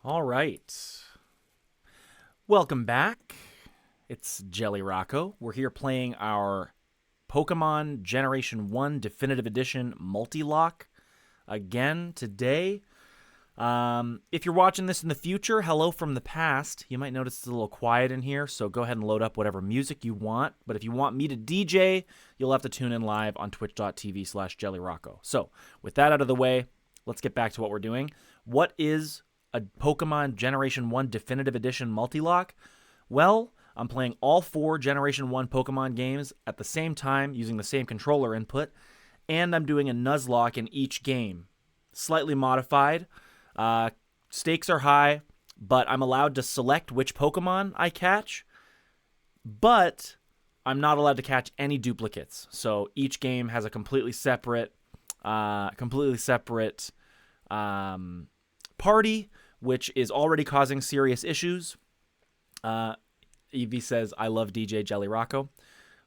All right. Welcome back. It's Jelly Rocco. We're here playing our Pokemon Generation 1 Definitive Edition Multilocke again today. If you're watching this in the future, hello from the past. You might notice it's a little quiet in here, so go ahead and load up whatever music you want. But if you want me to DJ, you'll have to tune in live on twitch.tv/JellyRocco. So, with that out of the way, let's get back to what we're doing. What is a Pokemon Generation 1 Definitive Edition Multilocke? Well, I'm playing all 4 Generation 1 Pokemon games at the same time using the same controller input, and I'm doing a Nuzlocke in each game. Slightly modified. Stakes are high, but I'm allowed to select which Pokemon I catch, but I'm not allowed to catch any duplicates. So each game has a completely separate party, which is already causing serious issues. Evie says, I love DJ Jelly Rocco.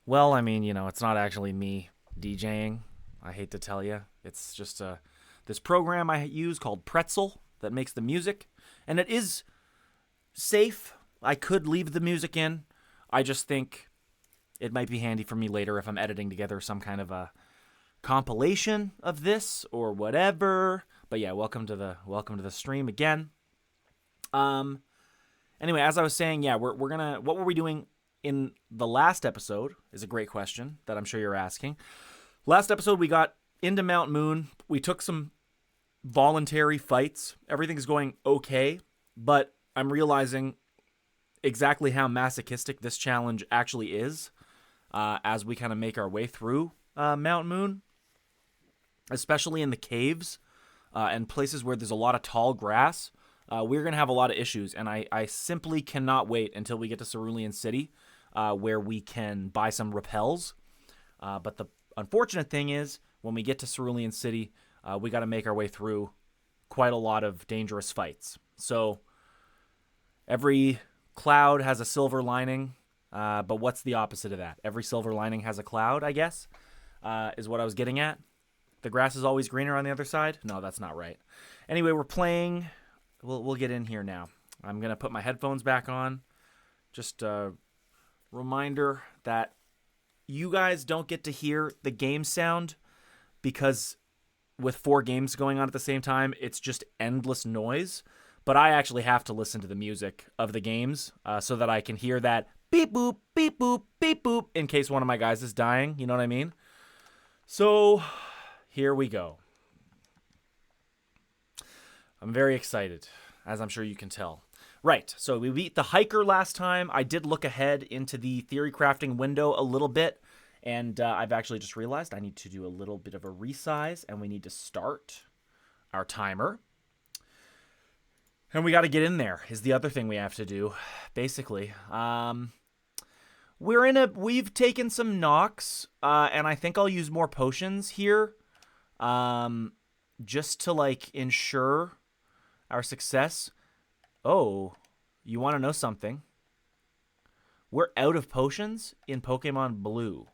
Well, I mean, it's not actually me DJing. I hate to tell you. It's just this program I use called Pretzel that makes the music, and it is safe. I could leave the music in. I just think it might be handy for me later if I'm editing together some kind of a compilation of this or whatever. But yeah, welcome to the stream again. Anyway, as I was saying, yeah, we're gonna, what were we doing in the last episode is a great question that I'm sure you're asking. Last episode we got into Mount Moon. We took some voluntary fights. Everything's going okay, but I'm realizing exactly how masochistic this challenge actually is as we kind of make our way through Mount Moon, especially in the caves and places where there's a lot of tall grass. We're going to have a lot of issues, and I simply cannot wait until we get to Cerulean City where we can buy some repels. But the unfortunate thing is, when we get to Cerulean City, we got to make our way through quite a lot of dangerous fights. So every cloud has a silver lining, but what's the opposite of that? Every silver lining has a cloud, I guess, is what I was getting at. The grass is always greener on the other side? No, that's not right. Anyway, we're playing. We'll get in here now. I'm going to put my headphones back on. Just a reminder that you guys don't get to hear the game sound because with 4 games going on at the same time, it's just endless noise. But I actually have to listen to the music of the games so that I can hear that beep boop, beep boop, beep boop in case one of my guys is dying. You know what I mean? So here we go. I'm very excited, as I'm sure you can tell. Right, so we beat the hiker last time. I did look ahead into the theory crafting window a little bit, and I've actually just realized I need to do a little bit of a resize, and we need to start our timer. And we got to get in there, is the other thing we have to do, basically. We've taken some knocks, and I think I'll use more potions here, just to, ensure our success. Oh, you want to know something? We're out of potions in Pokemon Blue.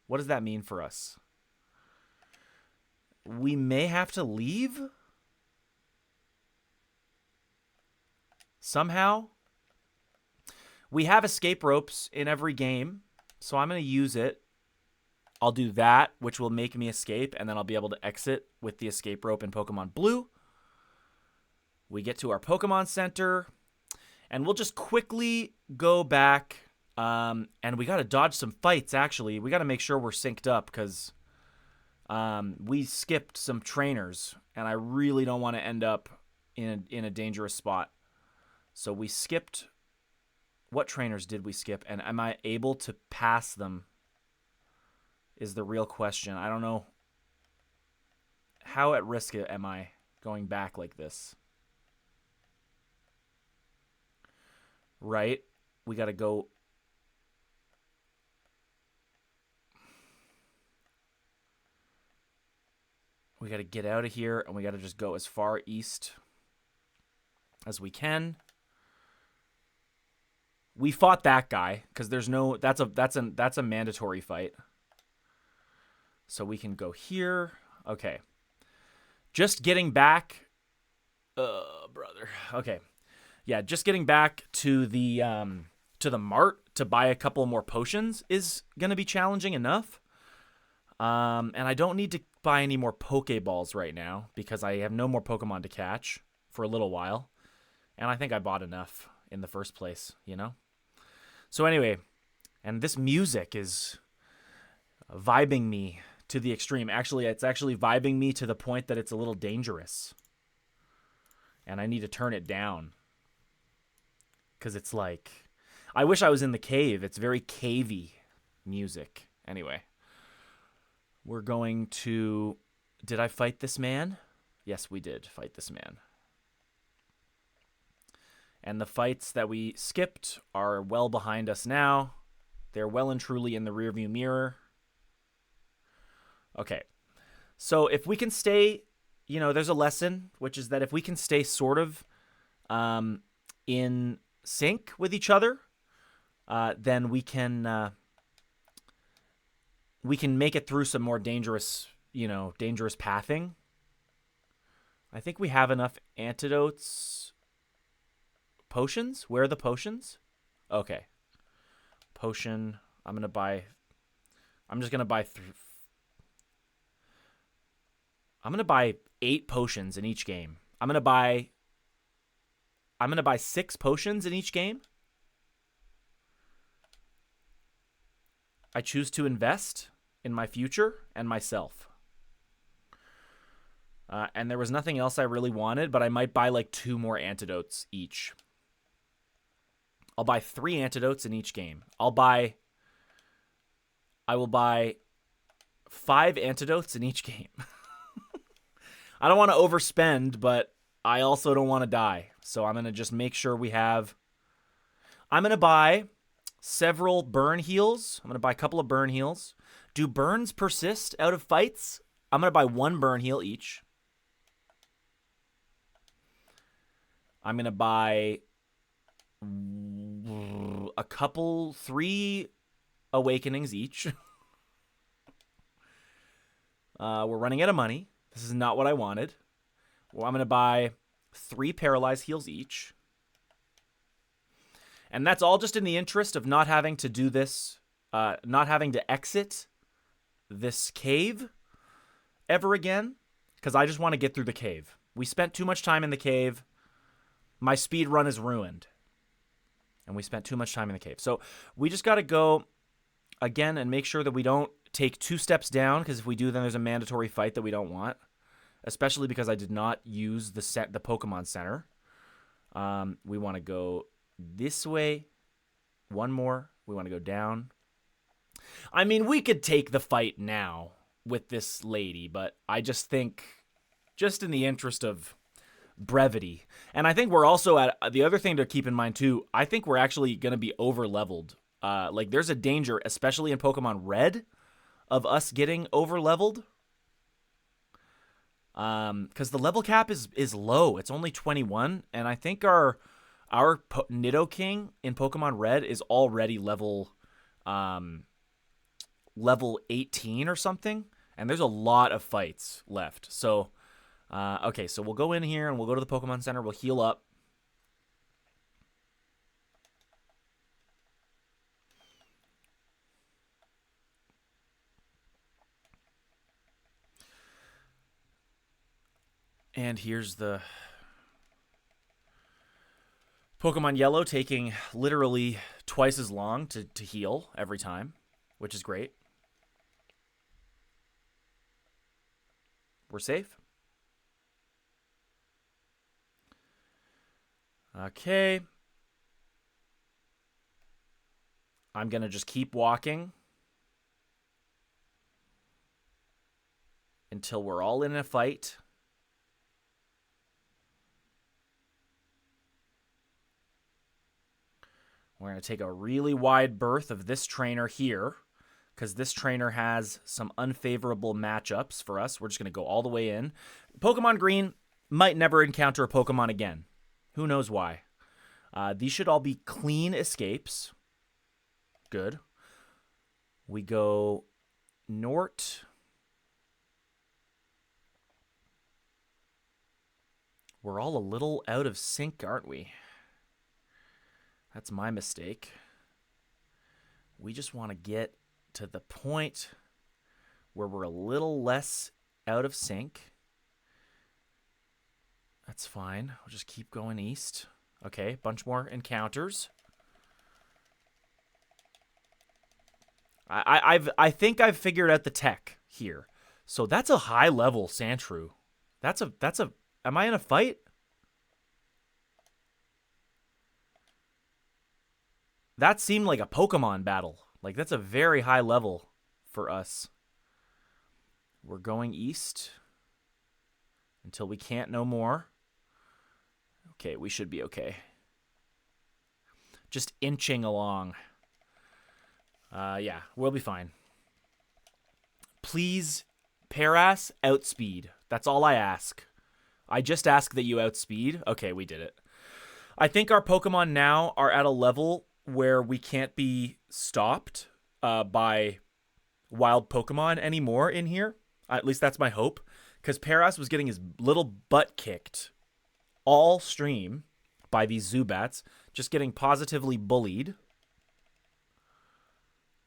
What does that mean for us? We may have to leave? Somehow? We have escape ropes in every game, so I'm going to use it. I'll do that, which will make me escape, and then I'll be able to exit with the escape rope in Pokemon Blue. We get to our Pokemon Center, and we'll just quickly go back, and we got to dodge some fights, actually. We got to make sure we're synced up, because we skipped some trainers, and I really don't want to end up in a dangerous spot. So we skipped... What trainers did we skip, and am I able to pass them is the real question. I don't know. How at risk am I going back like this? Right? We got to go. We got to get out of here, and we got to just go as far east as we can. We fought that guy because there's no. That's a mandatory fight. So we can go here. Okay. Just getting back Brother. Okay. Yeah, just getting back to the mart to buy a couple more potions is gonna be challenging enough. And I don't need to buy any more Pokeballs right now because I have no more Pokemon to catch for a little while. And I think I bought enough in the first place, you know? So anyway, and this music is vibing me to the extreme. Actually, it's actually vibing me to the point that it's a little dangerous. And I need to turn it down. Because it's like, I wish I was in the cave. It's very cavey music. Anyway, we're going to, did I fight this man? Yes, we did fight this man. And the fights that we skipped are well behind us now. They're well and truly in the rearview mirror. Okay. So if we can stay, you know, there's a lesson, which is that if we can stay sort of in sync with each other, then we can make it through some more dangerous, dangerous pathing. I think we have enough antidotes. Potions? Where are the potions? Okay. Potion. I'm just going to buy I'm going to buy 8 potions in each game. I'm going to buy 6 potions in each game. I choose to invest in my future and myself. And there was nothing else I really wanted, but I might buy like 2 more antidotes each. I'll buy 3 antidotes in each game. I will buy 5 antidotes in each game. I don't want to overspend, but I also don't want to die. So I'm going to just make sure we have... I'm going to buy several burn heals. I'm going to buy a couple of burn heals. Do burns persist out of fights? I'm going to buy 1 burn heal each. I'm going to buy a couple, 3 awakenings each. We're running out of money. This is not what I wanted. Well, I'm going to buy 3 paralyzed heals each. And that's all just in the interest of not having to do this, not having to exit this cave ever again, because I just want to get through the cave. We spent too much time in the cave. My speed run is ruined. And we spent too much time in the cave. So we just got to go again and make sure that we don't take 2 steps down, because if we do, then there's a mandatory fight that we don't want. Especially because I did not use the Pokemon Center. We want to go this way. 1 more. We want to go down. I mean, we could take the fight now with this lady, but I just think, just in the interest of brevity. And I think we're also at, the other thing to keep in mind too, I think we're actually going to be over-leveled. Like, there's a danger, especially in Pokemon Red, of us getting over-leveled. Because the level cap is low. It's only 21, and I think our Nidoking in Pokemon Red is already level 18 or something, and there's a lot of fights left. So, okay, so we'll go in here and we'll go to the Pokemon Center. We'll heal up. And here's the Pokemon Yellow taking literally twice as long to heal every time, which is great. We're safe. Okay. I'm going to just keep walking until we're all in a fight. We're going to take a really wide berth of this trainer here, because this trainer has some unfavorable matchups for us. We're just going to go all the way in. Pokemon Green might never encounter a Pokemon again. Who knows why? These should all be clean escapes. Good. We go Nort. We're all a little out of sync, aren't we? That's my mistake. We just want to get to the point where we're a little less out of sync. That's fine. We'll just keep going east. Okay, bunch more encounters. I think I've figured out the tech here. So that's a high level Sandshrew. That's a am I in a fight? That seemed like a Pokemon battle. Like, that's a very high level for us. We're going east until we can't no more. Okay, we should be okay. Just inching along. Yeah, we'll be fine. Please, Parass, outspeed. That's all I ask. I just ask that you outspeed. Okay, we did it. I think our Pokemon now are at a level where we can't be stopped by wild Pokemon anymore in here. At least that's my hope. Because Parass was getting his little butt kicked all stream by these Zubats. Just getting positively bullied.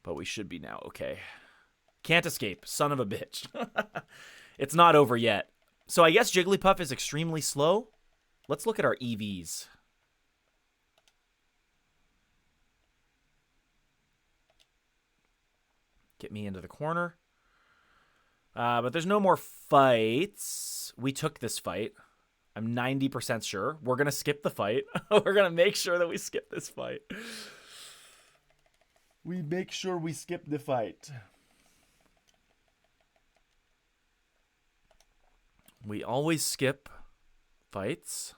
But we should be now okay. Can't escape. Son of a bitch. It's not over yet. So I guess Jigglypuff is extremely slow. Let's look at our EVs. Get me into the corner. But there's no more fights. We took this fight. I'm 90% sure. We're going to skip the fight. We're going to make sure that we skip this fight. We make sure we skip the fight. We always skip fights.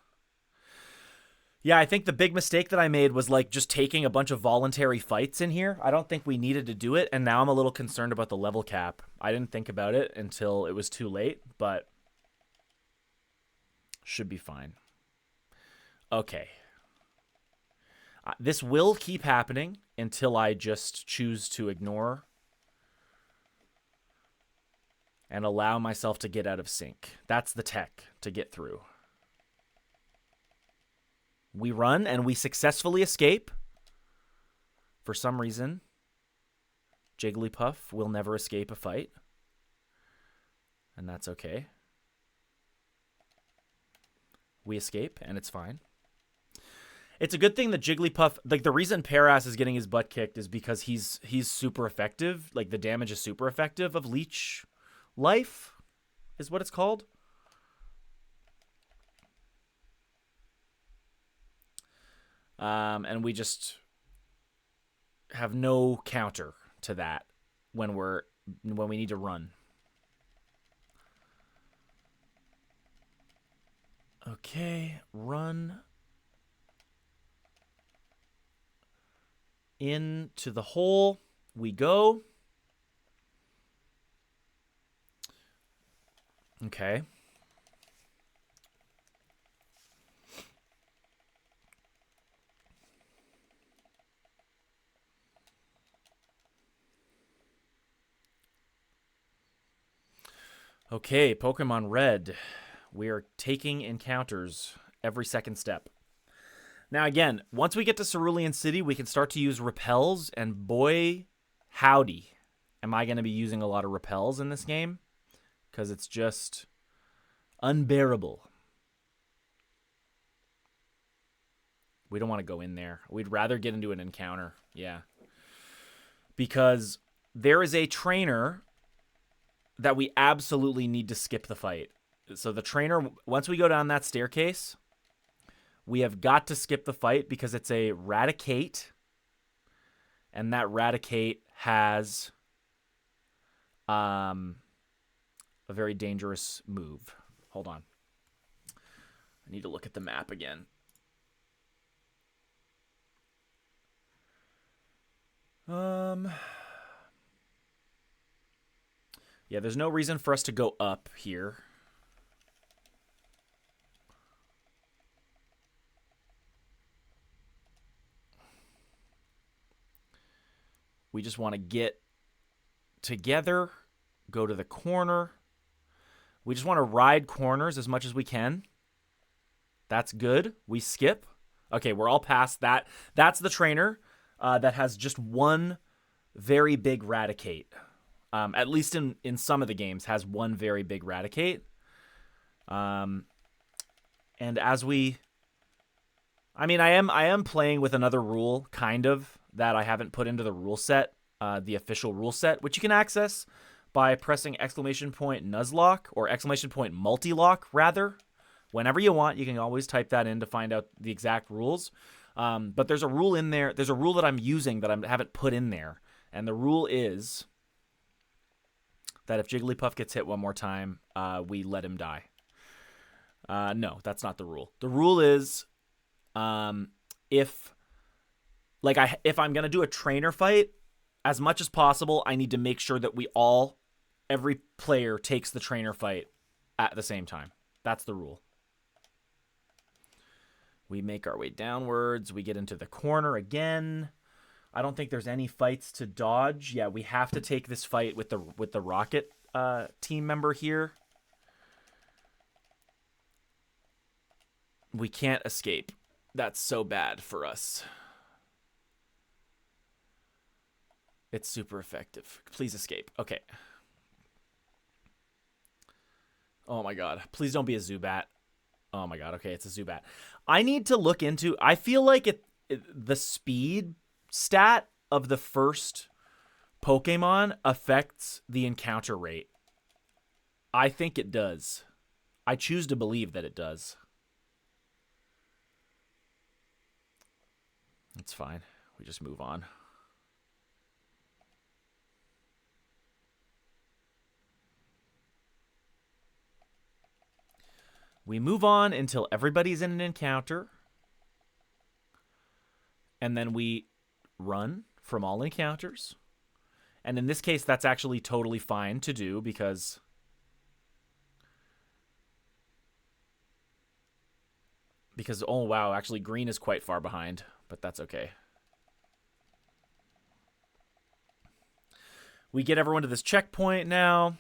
Yeah, I think the big mistake that I made was like just taking a bunch of voluntary fights in here. I don't think we needed to do it, and now I'm a little concerned about the level cap. I didn't think about it until it was too late, but should be fine. Okay. This will keep happening until I just choose to ignore and allow myself to get out of sync. That's the tech to get through. We run and we successfully escape. For some reason, Jigglypuff will never escape a fight. And that's okay. We escape and it's fine. It's a good thing that Jigglypuff, like the reason Parass is getting his butt kicked is because he's super effective. Like the damage is super effective of Leech Life is what it's called. And we just have no counter to that when we need to run. Okay, run into the hole we go. Okay. Okay, Pokemon Red. We are taking encounters every second step. Now, again, once we get to Cerulean City, we can start to use repels, and boy, howdy, am I going to be using a lot of repels in this game, because it's just unbearable. We don't want to go in there. We'd rather get into an encounter, yeah. Because there is a trainer that we absolutely need to skip the fight. So the trainer, once we go down that staircase, we have got to skip the fight because it's a Raticate. And that Raticate has a very dangerous move. Hold on. I need to look at the map again. Yeah, there's no reason for us to go up here. We just want to get together, go to the corner. We just want to ride corners as much as we can. That's good. We skip. Okay, we're all past that. That's the trainer that has just one very big Raticate. At least in some of the games, has one very big Raticate. And as we... I mean, I am playing with another rule, kind of, that I haven't put into the rule set, the official rule set, which you can access by pressing !Nuzlocke or !Multilocke, rather. Whenever you want, you can always type that in to find out the exact rules. But there's a rule in there. There's a rule that I'm using that I haven't put in there. And the rule is that if Jigglypuff gets hit one more time, we let him die. No, that's not the rule. The rule is if I'm going to do a trainer fight, as much as possible, I need to make sure that every player takes the trainer fight at the same time. That's the rule. We make our way downwards. We get into the corner again. I don't think there's any fights to dodge. Yeah, we have to take this fight with the Rocket team member here. We can't escape. That's so bad for us. It's super effective. Please escape. Okay. Oh my god. Please don't be a Zubat. Oh my god. Okay, it's a Zubat. I need to look into... I feel like the speed stat of the first Pokemon affects the encounter rate. I think it does. I choose to believe that it does. It's fine. We just move on. We move on until everybody's in an encounter. And then we run from all encounters. And in this case, that's actually totally fine to do because... oh wow, actually green is quite far behind, but that's okay. We get everyone to this checkpoint now.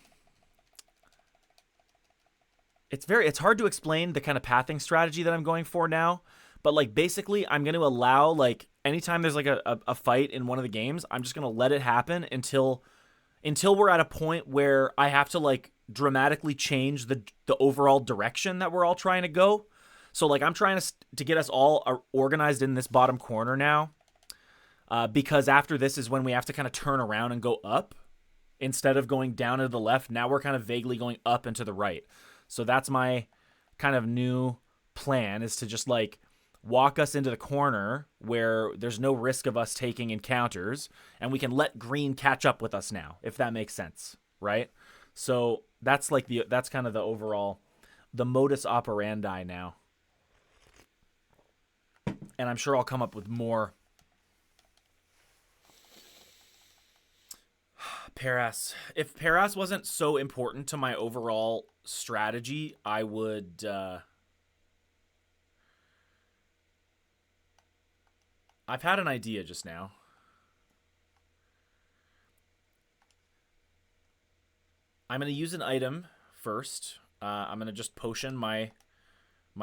It's hard to explain the kind of pathing strategy that I'm going for now, but like basically I'm going to allow like anytime there's like a fight in one of the games, I'm just going to let it happen until we're at a point where I have to like dramatically change the overall direction that we're all trying to go. So like I'm trying to get us all organized in this bottom corner now, because after this is when we have to kind of turn around and go up instead of going down to the left. Now we're kind of vaguely going up and to the right. So that's my kind of new plan, is to just like walk us into the corner where there's no risk of us taking encounters, and we can let green catch up with us now, if that makes sense, right? So that's like that's kind of the overall, the modus operandi now. And I'm sure I'll come up with more. Paras. If Paras wasn't so important to my overall strategy, I would... I've had an idea just now. I'm going to use an item first. I'm going to just potion my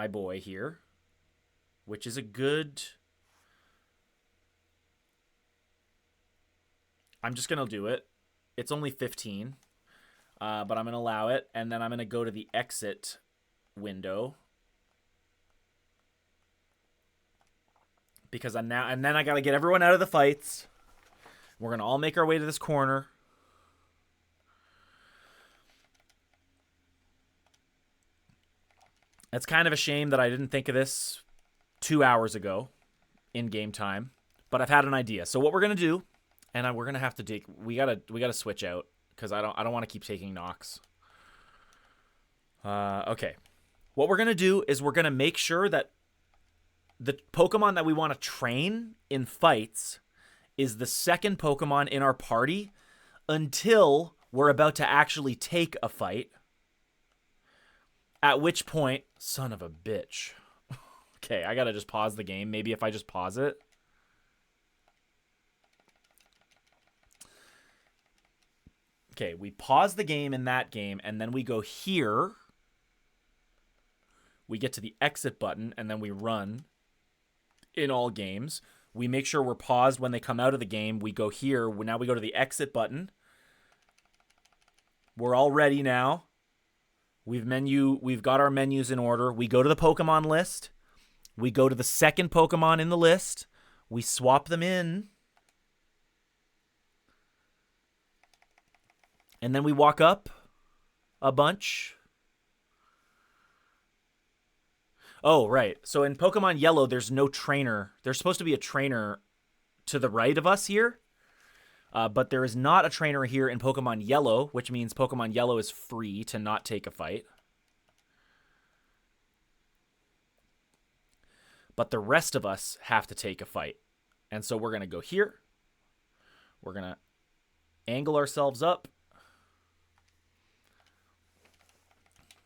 boy here, which is a good... I'm just going to do it. It's only 15, but I'm going to allow it, and then I'm going to go to the exit window. Because and then I got to get everyone out of the fights. We're going to all make our way to this corner. It's kind of a shame that I didn't think of this 2 hours ago in game time, but I've had an idea. So what we're going to do, and we're going to have to take, we got to switch out because I don't want to keep taking knocks. Okay. What we're going to do is we're going to make sure that the Pokemon that we want to train in fights is the second Pokemon in our party until we're about to actually take a fight. At which point, son of a bitch. Okay, I gotta just pause the game. Maybe if I just pause it. Okay, we pause the game in that game, and then we go here. We get to the exit button, and then we run in all games. We make sure we're paused when they come out of the game. We go here. Now we go to the exit button. We're all ready now. We've got our menus in order. We go to the Pokemon list. We go to the second Pokemon in the list. We swap them in. And then we walk up a bunch. Oh, right. So in Pokemon Yellow, there's no trainer. There's supposed to be a trainer to the right of us here. But there is not a trainer here in Pokemon Yellow, which means Pokemon Yellow is free to not take a fight. But the rest of us have to take a fight. And so we're going to go here. We're going to angle ourselves up.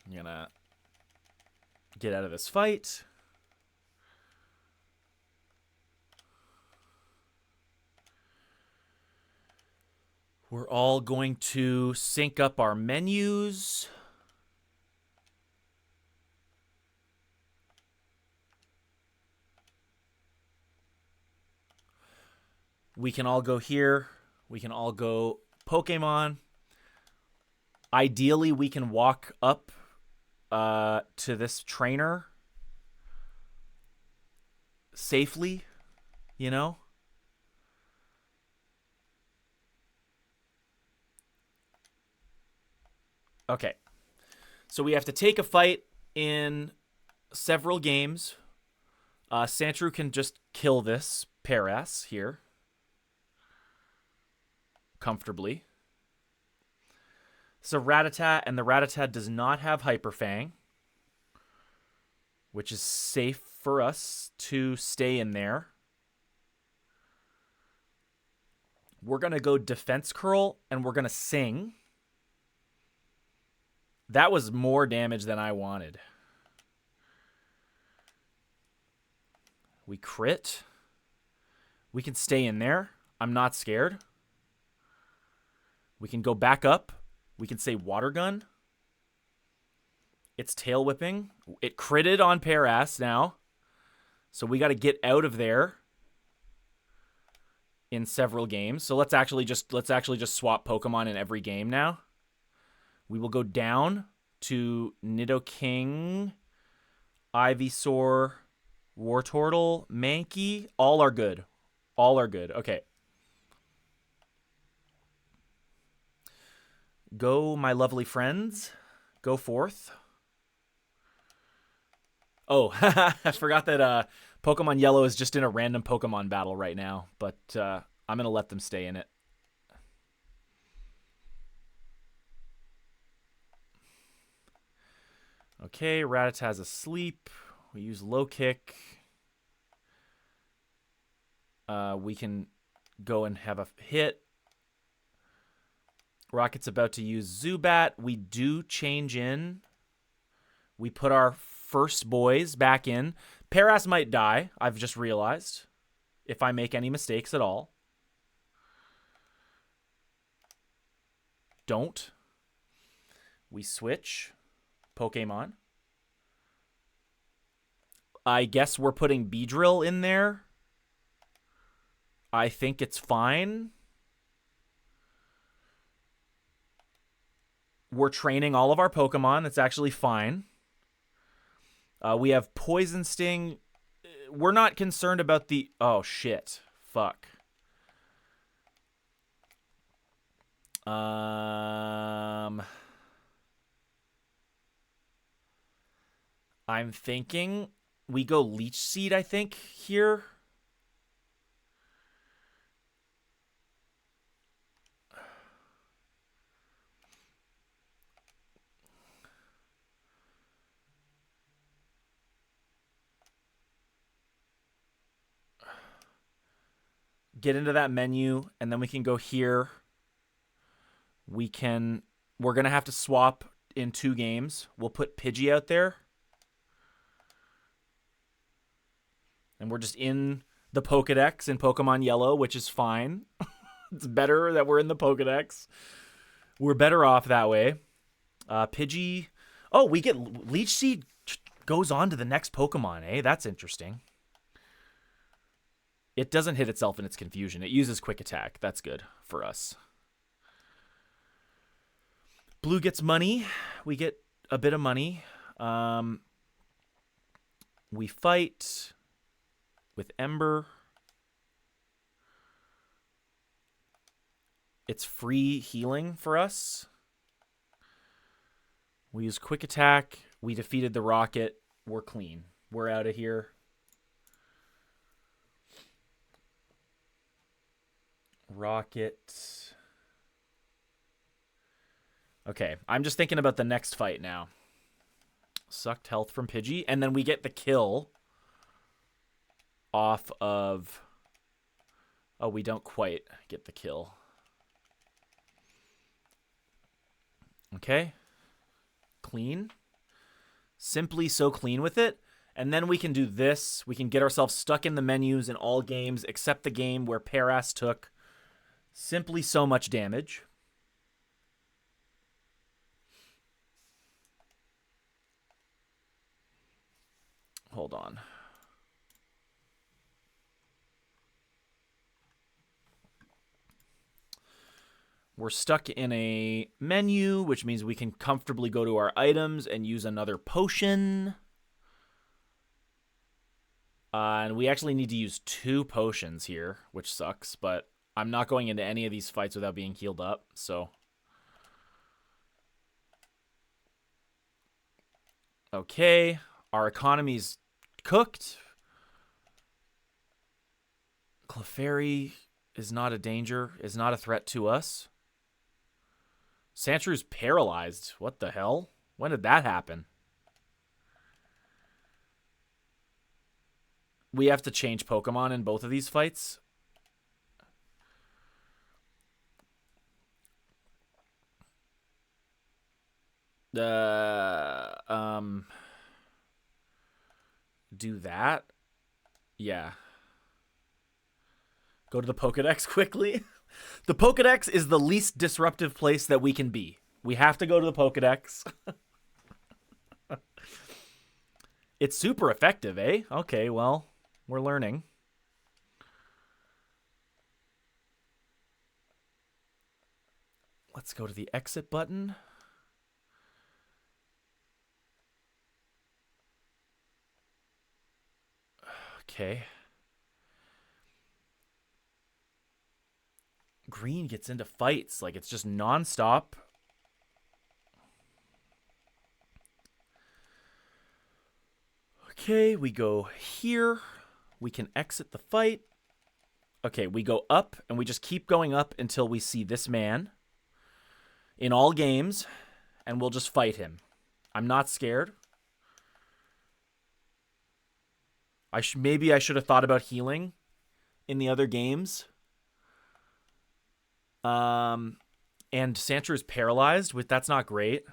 I'm going to get out of this fight. We're all going to sync up our menus. We can all go here. We can all go Pokemon. Ideally, we can walk up to this trainer safely, you know? Okay. So we have to take a fight in several games. Sandshrew can just kill this Paras here comfortably. So Rattata, and the Rattata does not have Hyper Fang, which is safe for us to stay in there. We're going to go Defense Curl, and we're going to Sing. That was more damage than I wanted. We crit. We can stay in there. I'm not scared. We can go back up. We can say Water Gun. It's Tail Whipping. It critted on Paras now. So we got to get out of there in several games. So let's actually just swap Pokemon in every game now. We will go down to Nidoking, Ivysaur, Wartortle, Mankey. All are good. All are good. Okay. Go, my lovely friends. Go forth. Oh, I forgot that Pokemon Yellow is just in a random Pokemon battle right now, but I'm going to let them stay in it. Okay, Rattata's asleep. We use Low Kick. We can go and have a hit. Rocket's about to use Zubat. We do change in. We put our first boys back in. Paras might die, I've just realized, if I make any mistakes at all. Don't. We switch Pokemon. I guess we're putting Beedrill in there. I think it's fine. We're training all of our Pokemon. It's actually fine. We have Poison Sting. We're not concerned about the... Oh, shit. Fuck. I'm thinking we go Leech Seed, I think, here. Get into that menu, and then we can go here. We're going to have to swap in 2 games. We'll put Pidgey out there. And we're just in the Pokedex in Pokemon Yellow, which is fine. It's better that we're in the Pokedex. We're better off that way. Pidgey. Oh, we get Leech Seed goes on to the next Pokemon, eh? That's interesting. It doesn't hit itself in its confusion. It uses quick attack. That's good for us. Blue gets money. We get a bit of money. We fight with Ember. It's free healing for us. We use quick attack. We defeated the rocket. We're clean. We're out of here. Rocket. Okay, I'm just thinking about the next fight now. Sucked health from Pidgey. And then we get the kill off of... Oh, we don't quite get the kill. Okay. Clean. Simply so clean with it. And then we can do this. We can get ourselves stuck in the menus in all games except the game where Paras took simply so much damage. Hold on. We're stuck in a menu, which means we can comfortably go to our items and use another potion. And we actually need to use 2 potions here, which sucks, but I'm not going into any of these fights without being healed up, so. Okay, our economy's cooked. Clefairy is not a danger, is not a threat to us. Sandshrews paralyzed. What the hell? When did that happen? We have to change Pokemon in both of these fights. Do that? Yeah. Go to the Pokedex quickly. The Pokedex is the least disruptive place that we can be. We have to go to the Pokedex. It's super effective, eh? Okay, well, we're learning. Let's go to the exit button. Okay. Green gets into fights. Like, it's just nonstop. Okay, we go here. We can exit the fight. Okay, we go up, and we just keep going up until we see this man in all games, and we'll just fight him. I'm not scared. Maybe I should have thought about healing in the other games. And Sandshrew is paralyzed. That's not great.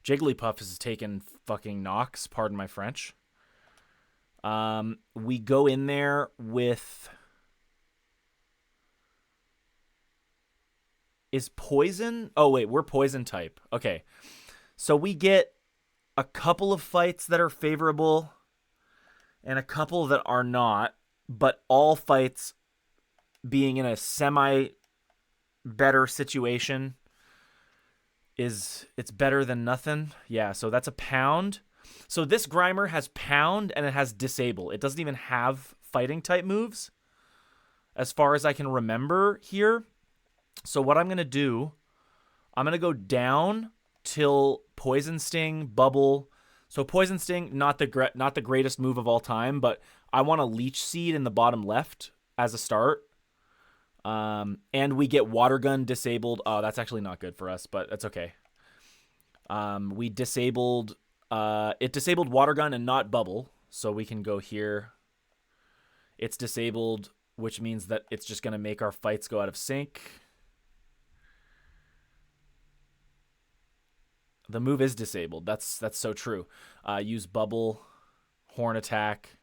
Jigglypuff has taken fucking knocks. Pardon my French. We go in there with... Is poison? Oh, wait. We're poison type. Okay. So we get a couple of fights that are favorable and a couple that are not. But all fights being in a semi-better situation it's better than nothing. Yeah, so that's a pound. So this Grimer has pound and it has disable. It doesn't even have fighting type moves as far as I can remember here. So what I'm going to do, I'm going to go down till Poison Sting, Bubble. So Poison Sting, not the greatest move of all time, but I want a Leech Seed in the bottom left as a start. And we get Water Gun disabled. Oh, that's actually not good for us, but that's okay. We disabled... it disabled Water Gun and not Bubble, so we can go here. It's disabled, which means that it's just going to make our fights go out of sync. The move is disabled. That's so true. Use Bubble, Horn Attack.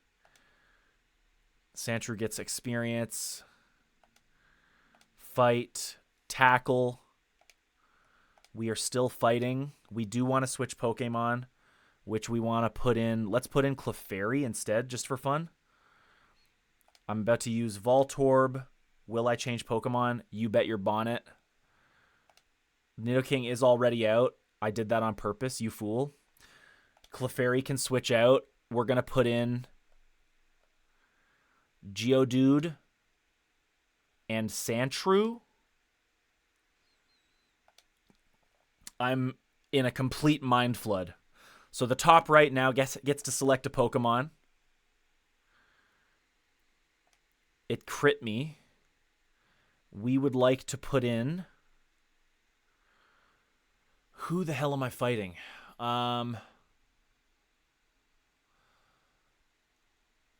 Sandshrew gets experience. Fight, tackle. We are still fighting. We do want to switch Pokemon. which we want to put in. Let's put in Clefairy instead, just for fun. I'm about to use Voltorb. Will I change Pokemon? You bet your bonnet. Nidoking is already out. I did that on purpose, you fool. Clefairy can switch out. We're going to put in Geodude and Sandshrew. I'm in a complete mind flood. So the top right now gets to select a Pokemon. It crit me. We would like to put in... Who the hell am I fighting?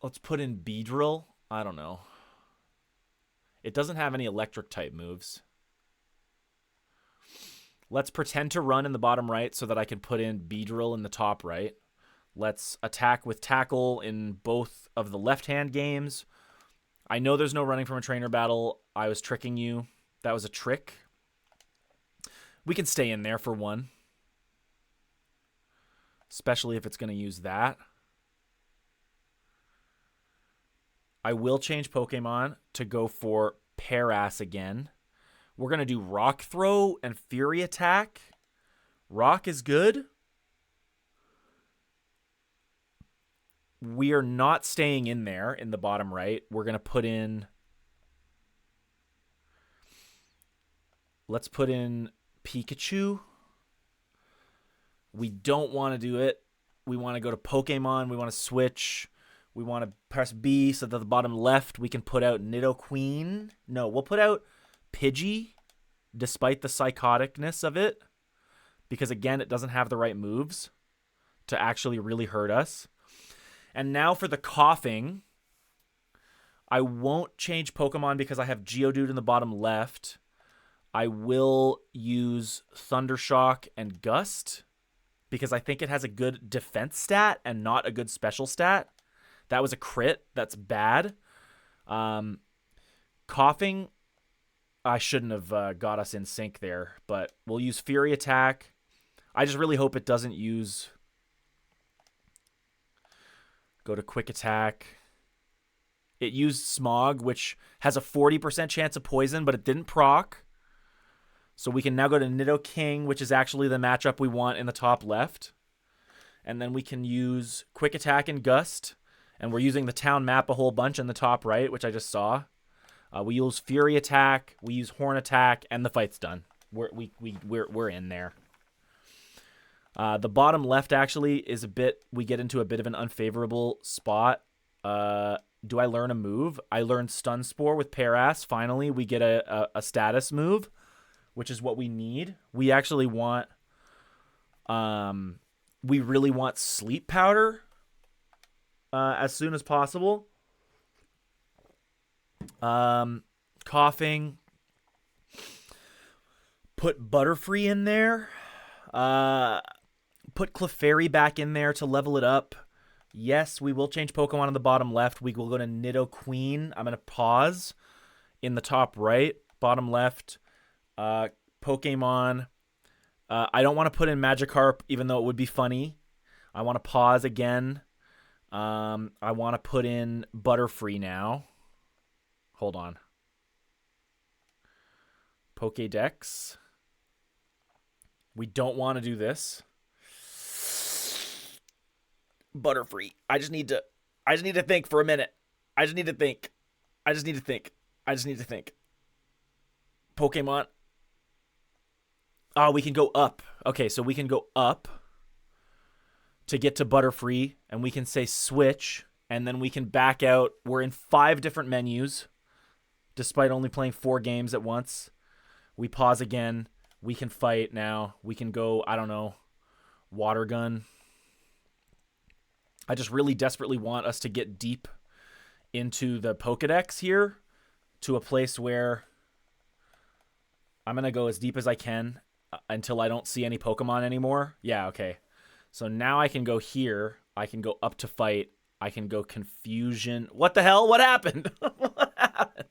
Let's put in Beedrill. I don't know. It doesn't have any electric type moves. Let's pretend to run in the bottom right so that I can put in Beedrill in the top right. Let's attack with Tackle in both of the left-hand games. I know there's no running from a trainer battle. I was tricking you. That was a trick. We can stay in there for one. Especially if it's going to use that. I will change Pokemon to go for Parass again. We're going to do Rock Throw and Fury Attack. Rock is good. We are not staying in there in the bottom right. We're going to put in... Let's put in Pikachu. We don't want to do it. We want to go to Pokemon. We want to switch. We want to press B so that the bottom left we can put out Nidoqueen. No, we'll put out Pidgey, despite the psychoticness of it. Because, again, it doesn't have the right moves to actually really hurt us. And now for the coughing. I won't change Pokemon because I have Geodude in the bottom left. I will use Thundershock and Gust because I think it has a good defense stat and not a good special stat. That was a crit. That's bad. Coughing, I shouldn't have got us in sync there, but we'll use Fury Attack. I just really hope it doesn't use... Go to Quick Attack. It used Smog, which has a 40% chance of poison, but it didn't proc. So we can now go to Nidoking, which is actually the matchup we want in the top left. And then we can use Quick Attack and Gust. And we're using the town map a whole bunch in the top right, which I just saw. We use Fury Attack, we use Horn Attack, and the fight's done. We're in there. The bottom left actually is we get into a bit of an unfavorable spot. Do I learn a move? I learned Stun Spore with Parass. Finally, we get a status move, which is what we need. We actually want, we really want Sleep Powder as soon as possible. Coughing. Put Butterfree in there. Put Clefairy back in there to level it up. Yes, we will change Pokemon on the bottom left. We will go to Nidoqueen. I'm going to pause in the top right. Bottom left. Pokemon. I don't want to put in Magikarp, even though it would be funny. I want to pause again. I want to put in Butterfree now. Hold on. Pokédex. We don't want to do this. Butterfree. I just need to think for a minute. I just need to think. Pokemon. Oh, we can go up. Okay, so we can go up to get to Butterfree, and we can say switch, and then we can back out. We're in 5 different menus, despite only playing 4 games at once. We pause again. We can fight now. We can go, I don't know, Water Gun. I just really desperately want us to get deep into the Pokedex here to a place where I'm going to go as deep as I can until I don't see any Pokemon anymore. Yeah, okay. So now I can go here. I can go up to fight. I can go Confusion. What the hell? What happened? What happened?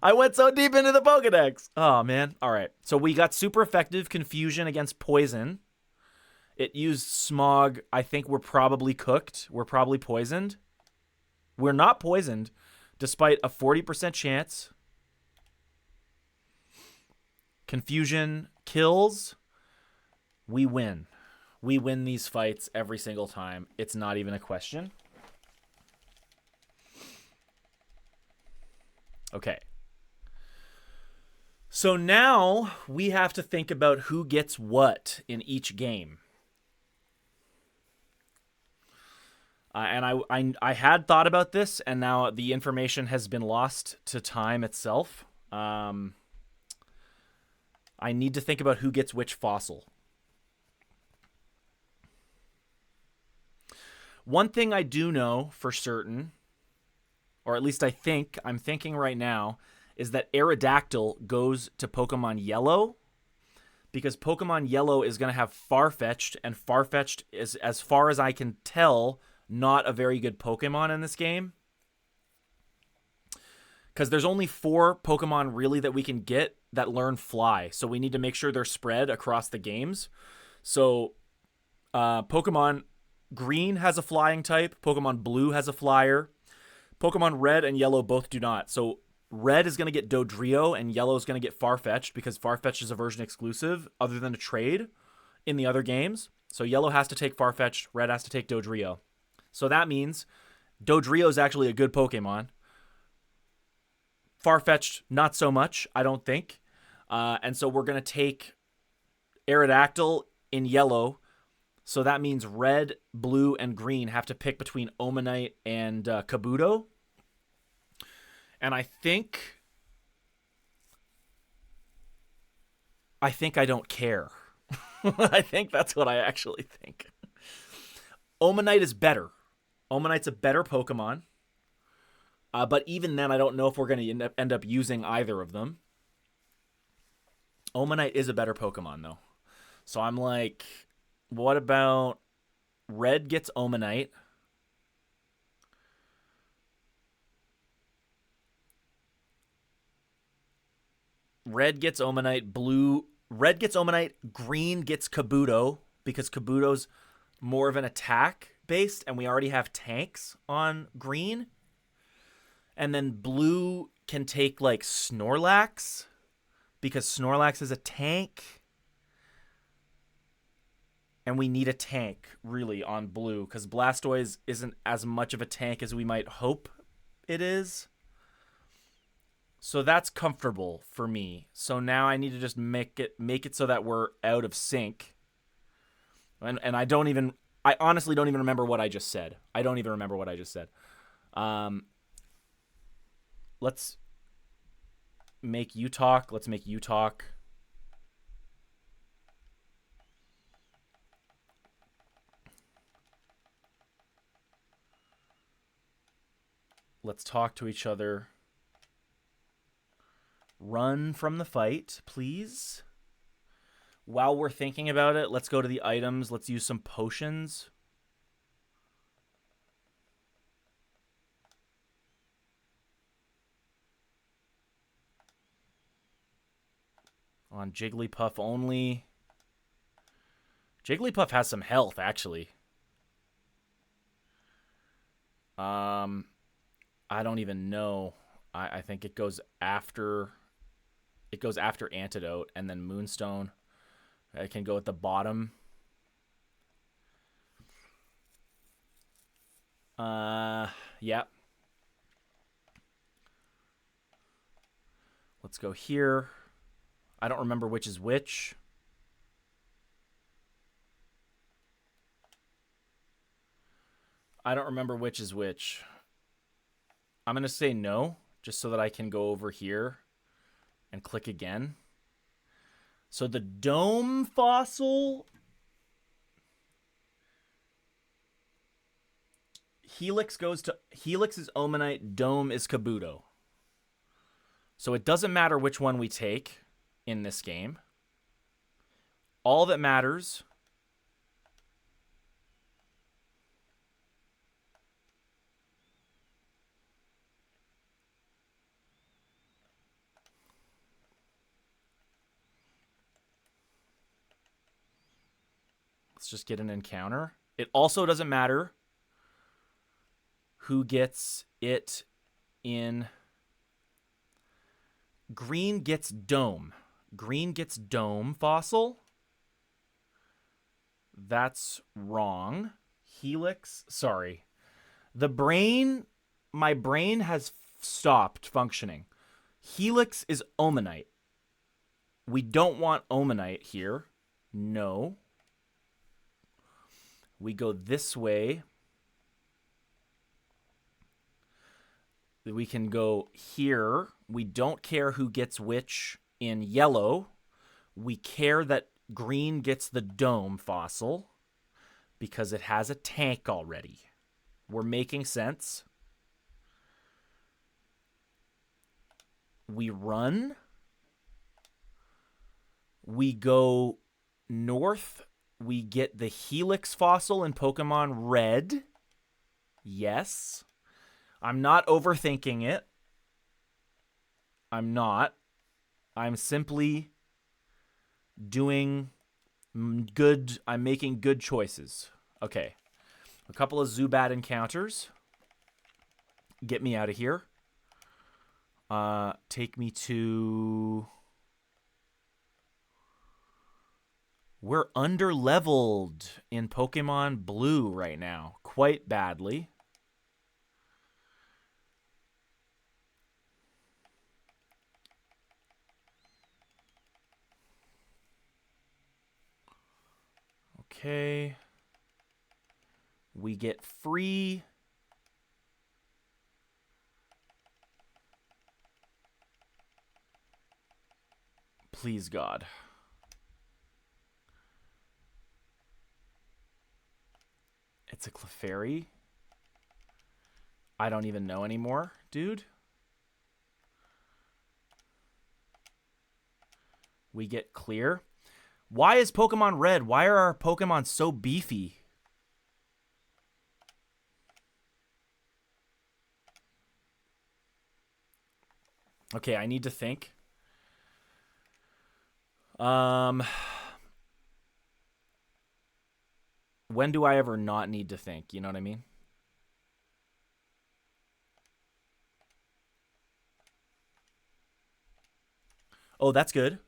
I went so deep into the Pokedex. Oh, man. All right. So we got super effective Confusion against Poison. It used smog. I think we're probably cooked. We're probably poisoned. We're not poisoned, despite a 40% chance. Confusion kills. We win. We win these fights every single time. It's not even a question. Okay. So now we have to think about who gets what in each game. And I had thought about this, and now the information has been lost to time itself. I need to think about who gets which fossil. One thing I do know for certain, or at least I'm thinking right now, is that Aerodactyl goes to Pokemon Yellow, because Pokemon Yellow is going to have Farfetch'd, and Farfetch'd is, as far as I can tell, not a very good Pokemon in this game. Because there's only 4 Pokemon really that we can get that learn Fly, so we need to make sure they're spread across the games. So Pokemon Green has a flying type, Pokemon Blue has a flyer, Pokemon Red and Yellow both do not. So Red is going to get Dodrio, and Yellow is going to get Farfetch'd, because Farfetch'd is a version exclusive other than a trade in the other games. So Yellow has to take Farfetch'd, Red has to take Dodrio. So that means Dodrio is actually a good Pokemon. Farfetch'd, not so much, I don't think. And so we're going to take Aerodactyl in Yellow. So that means Red, Blue, and Green have to pick between Omanite and Kabuto. And I think I don't care. I think that's what I actually think. Omanite is better. Omanite's a better Pokemon. But even then, I don't know if we're going to end up using either of them. Omanite is a better Pokemon, though. So I'm like, what about Red gets Omanite? Red gets Omanite. Red gets Omanite. Green gets Kabuto, because Kabuto's more of an attack based, and we already have tanks on Green. And then Blue can take like Snorlax, because Snorlax is a tank. And we need a tank, really, on Blue, because Blastoise isn't as much of a tank as we might hope it is. So that's comfortable for me. So now I need to just make it so that we're out of sync. And I honestly don't even remember what I just said. Let's make you talk. Let's talk to each other. Run from the fight, please. While we're thinking about it, let's go to the items. Let's use some potions. On Jigglypuff only. Jigglypuff has some health, actually. I don't even know. I think it goes after Antidote, and then Moonstone. It can go at the bottom. Yeah. Let's go here. I don't remember which is which. I'm going to say no, just so that I can go over here and click again. So the Dome fossil, Helix is Omanite, Dome is Kabuto. So it doesn't matter which one we take in this game. All that matters Let's just get an encounter. It also doesn't matter who gets it in. Green gets dome. Green gets dome fossil. That's wrong. Helix. Sorry. My brain has stopped functioning. Helix is Omanite. We don't want Omanite here. No. We go this way. We can go here. We don't care who gets which in yellow. We care that green gets the dome fossil because it has a tank already. We're making sense. We run. We go north. We get the Helix fossil in Pokemon Red. Yes. I'm not overthinking it. I'm not. I'm simply doing good. I'm making good choices. Okay. A couple of Zubat encounters. Get me out of here. Take me to... We're under-leveled in Pokemon Blue right now. Quite badly. Okay. We get free. Please, God. It's a Clefairy. I don't even know anymore, dude. We get clear. Why is Pokemon Red? Why are our Pokemon so beefy? Okay, I need to think. When do I ever not need to think? You know what I mean? Oh, that's good.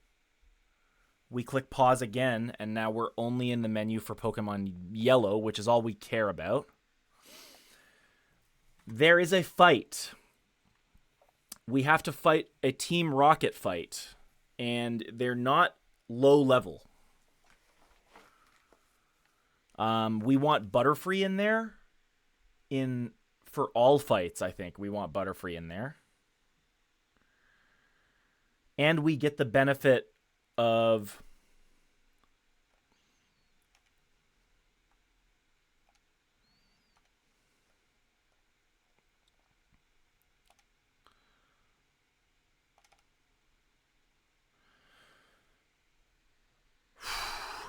We click pause again, and now we're only in the menu for Pokemon Yellow, which is all we care about. There is a fight. We have to fight a Team Rocket fight, and they're not low level. We want Butterfree in there. For all fights, I think we want Butterfree in there. And we get the benefit of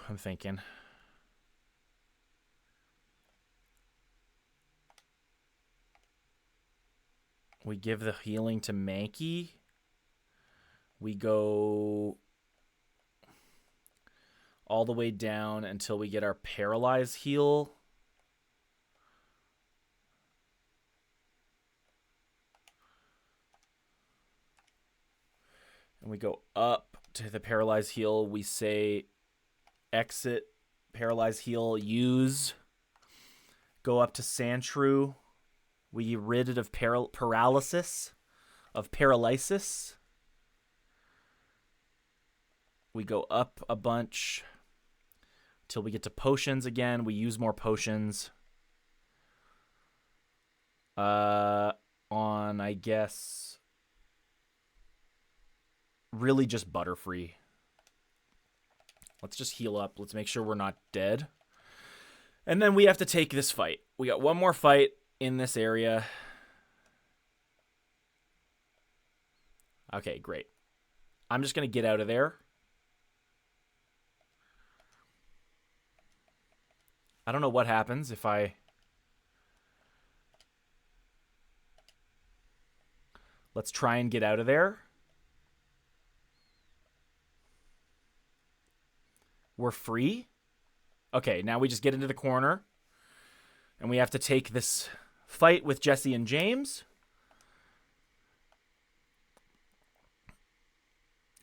I'm thinking. We give the healing to Mankey. We go all the way down until we get our Paralyze heal. And we go up to the Paralyze heal. We say exit, Paralyze heal, use. Go up to Sandshrew. We get rid of paralysis. We go up a bunch till we get to potions again. We use more potions. On, I guess, really just Butterfree. Let's just heal up. Let's make sure we're not dead. And then we have to take this fight. We got one more fight in this area. Okay, great. I'm just going to get out of there. I don't know what happens if I... Let's try and get out of there. We're free. Okay, now we just get into the corner. And we have to take this fight with Jesse and James.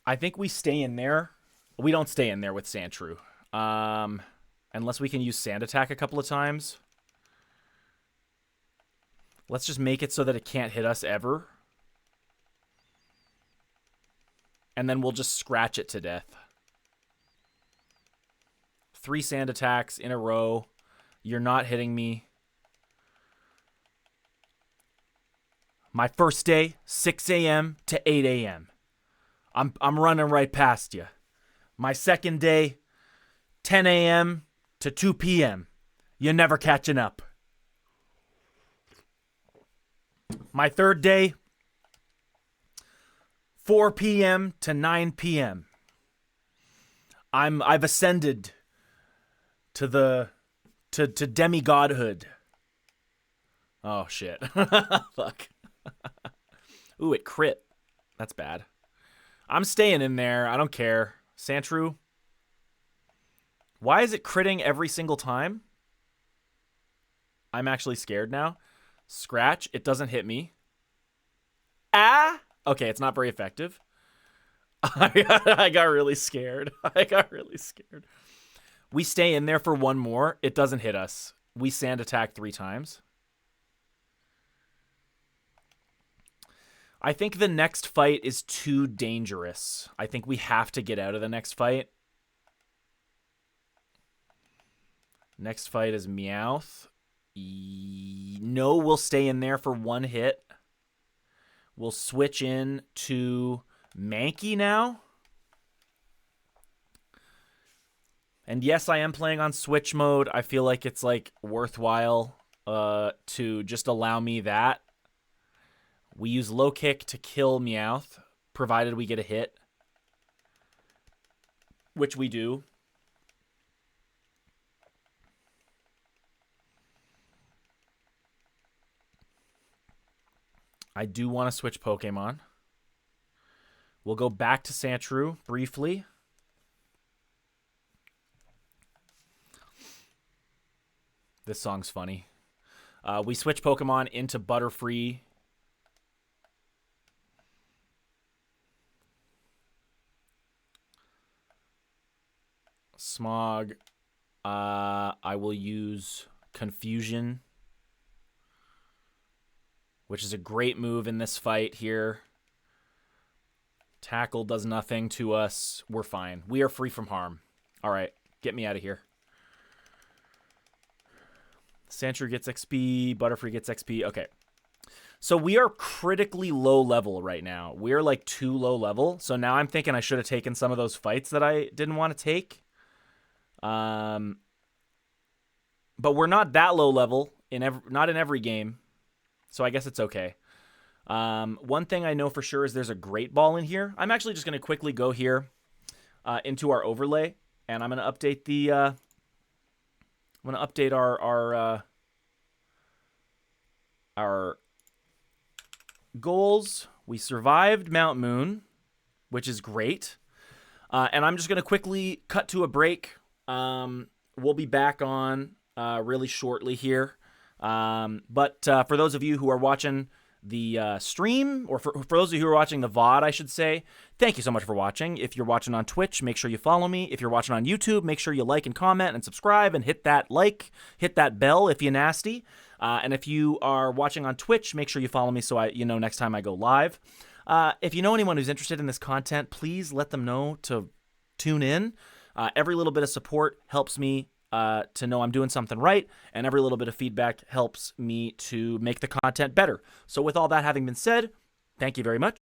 I think we stay in there. We don't stay in there with Sandshrew. Unless we can use Sand Attack a couple of times. Let's just make it so that it can't hit us ever. And then we'll just scratch it to death. 3 Sand Attacks in a row. You're not hitting me. My first day, 6 a.m. to 8 a.m. I'm running right past you. My second day, 10 a.m. to 2 p.m. You're never catching up. My third day, 4 p.m. to 9 p.m. I've ascended to demigodhood. Oh shit. Fuck. Ooh, it crit. That's bad. I'm staying in there. I don't care. Sandshrew. Why is it critting every single time? I'm actually scared now. Scratch. It doesn't hit me. Ah! Okay, it's not very effective. I got really scared. I got really scared. We stay in there for one more. It doesn't hit us. We Sand Attack 3 times. I think the next fight is too dangerous. I think we have to get out of the next fight. Next fight is Meowth. No, we'll stay in there for 1 hit. We'll switch in to Mankey now. And yes, I am playing on Switch mode. I feel like it's like worthwhile to just allow me that. We use low kick to kill Meowth, provided we get a hit. Which we do. I do want to switch Pokemon. We'll go back to Sandshrew briefly. This song's funny. We switch Pokemon into Butterfree. Smog. I will use Confusion, which is a great move in this fight here. Tackle does nothing to us. We're fine. We are free from harm. All right, get me out of here. Sandshrew gets XP. Butterfree gets XP. Okay. So we are critically low level right now. We're like too low level. So now I'm thinking I should have taken some of those fights that I didn't want to take. But we're not that low level not in every game. So I guess it's okay. One thing I know for sure is there's a Great Ball in here. I'm actually just going to quickly go here into our overlay, and I'm going to update the I'm going to update our goals. We survived Mount Moon, which is great. And I'm just going to quickly cut to a break. We'll be back on really shortly here. But for those of you who are watching the stream, or for those of you who are watching the VOD, I should say, thank you so much for watching. If you're watching on Twitch, make sure you follow me. If you're watching on YouTube, make sure you like and comment and subscribe and hit that hit that bell if you're nasty. And if you are watching on Twitch, make sure you follow me so you know next time I go live. If you know anyone who's interested in this content, please let them know to tune in. Every little bit of support helps me to know I'm doing something right, and every little bit of feedback helps me to make the content better. So with all that having been said, thank you very much.